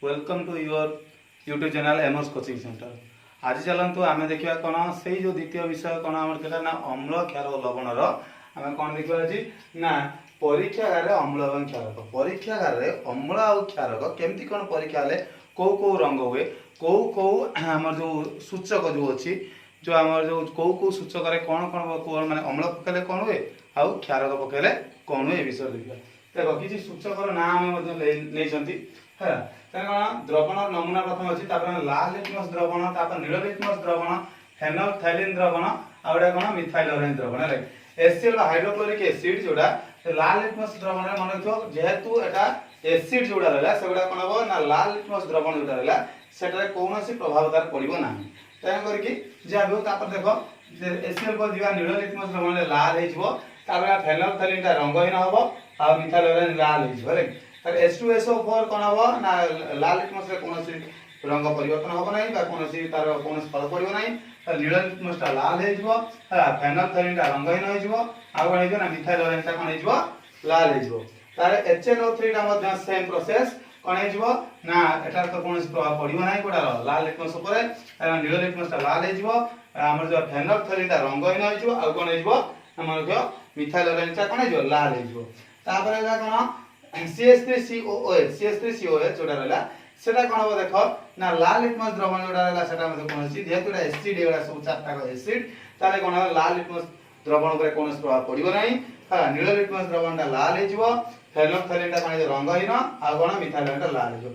Welcome to your YouTube channel एमर्स coaching centre. आज चलतु आम देखा कौन से जो द्वितीय विषय कौन आम ना अम्ल क्षार और लवणर आम कौन देखा आज ना परीक्षागार अम्ल और क्षारक। परीक्षागार अम्ल और क्षारक केमती कौन परीक्षा हेले कौ कौ रंग हुए कौ कौ आम जो सूचक जो अच्छी जो आम जो कौ कौ सूचक कौन कौन माने अम्ल पकेले कौन हुए आउ क्षारक पकेले कौन हुए विषय देखा। देख किसी सूचकर ना आम है द्रवण नमूना प्रथम अच्छी लाल लिटमस द्रवण नील लिटमस द्रवण फेनोल्फथालीन द्रवण आउटा कौन मिथाइल ऑरेंज द्रवण है एसिड हाइड्रोक्लोरिक एसिड जोड़ा लाल लिटमस द्रवण मन रखो जेहेतु एटा एसिड जोड़ा रहा से कौन हम ना लाल लिटमस द्रवण जोड़ा रहा से कौन प्रभाव तार पड़ो ना तेणुक जहाँ भी देख एसिड को दिवा नील लिटमस द्रवण लाल हो फेनोल्फथालीन रंगहीन हम आ मिथाइल ऑरेंज लाल हो H2SO4 कौन हम ना लाल लिटमस कौन रंग परिवर्तन हम ना कौन तार कौन फल पड़ो ना नील लिटमस लाल हो फेनोल्फथालीन रंगहीन हो ना मिथाइल ऑरेंज कौन हो लाल हो HNO3 सेम प्रोसेस कौन हो ना एटार तो कौन प्रभाव पड़ो ना गोटा लाल लिटमस नील लिटमस लाल होमर जो फेनोल्फथालीन रंगहीन हो कौन हो मिथाइल ऑरेंज कौन हो लाल हो CH3COOH जोड़ा रहा सेटा कौन हम देख ना लाल लिटमस द्रवण जोड़ा रहा सेटा कौन जेहेतु एसिड एगुड़ा सब चार्टा एसिड ताले कौन लाल लिटमस द्रवण पर कौन प्रभाव पड़ो ना नील लिटमस द्रवण लाल हो फेनोल्फथालीन कौन रंगहीन आ कौन मिथाइल ऑरेंज लाल हो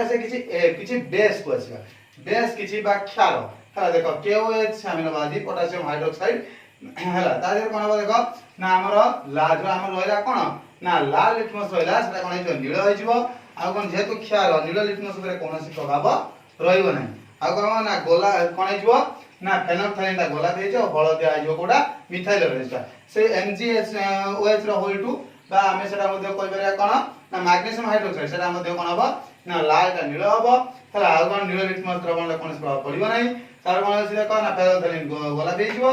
से किछि बेस को आछा बेस किछि बा क्षार है देख KOH अमीनोबादी पोटेशियम हाइड्रोक्साइड है तादेर कौन हम देख ना हमर ला जो हमर रहला कौन ना लाल लिटमस रहा से कौन नील हो कौन जेहेतु क्षार नील लिटमस कौन प्रभाव रहा कौन ना गोला कौन हो ना फेनोल्फथालीन गोलापी हो हलदिया हो कौटा मिथाइल ऑरेंज से MgOH होल टू आम से कौन ना मैग्नेशियम हाइड्रोक्साइड से कौन हम ना लाल नील हम है कौन नील लिटमस द्रवण कौन प्रभाव पड़ो ना तार कौन देख ना फेनोल्फथालीन गोलापी हो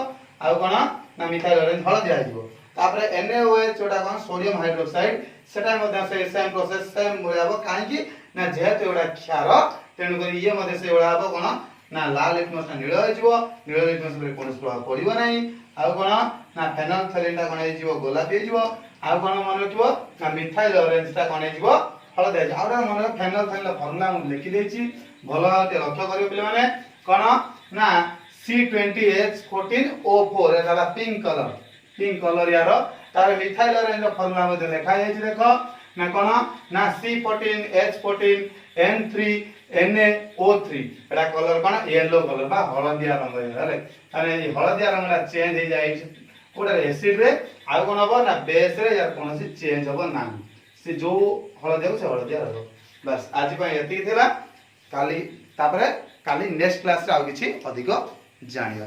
कौन ना मिथाइल ऑरेंज हलदिया हो तापर NaOH जोटा कौन सोडियम हाइड्रोक्साइड सेटा मध्ये से सेम प्रोसेस सेम होयाबो काहे ना जेहेतु एटा क्षार तेनु करी ये मध्ये से होयाबो कोन ना लाल लिटमस नील होइजो नील लिटमस पर कोन प्रभाव पड़िबो नै आ कोन ना फेनोल्फथालीन ता कोन होइजो गोलापी होइजो आ कोन मन रखिबो ना मिथाइल ऑरेंज ता कोन होइजो हलदिया आउरा मन फेनोल्फथालीन फॉर्मूला हम लिखि देछि भलो ते लक्ष्य करियो पिले माने कोन ना C20H14O4 एटा पिंक कलर यार तार मिथाइल ऑरेंज फॉर्मूला मध्ये लिखा है देख ना कोन ना C14H14N3NaO3 एटा कलर कोन येलो कलर बा हलदिया रंग है माने हलदिया रंगला चेंज हो जाय कोडा एसिड रे आ कोन हो ना बेस रे यार कोन से चेंज हो ना से जो हलदिया से हलदिया रहो बस आज पय एति थिला काली तापरे काली नेक्स्ट क्लास रे आ किछि अधिक जानिबा।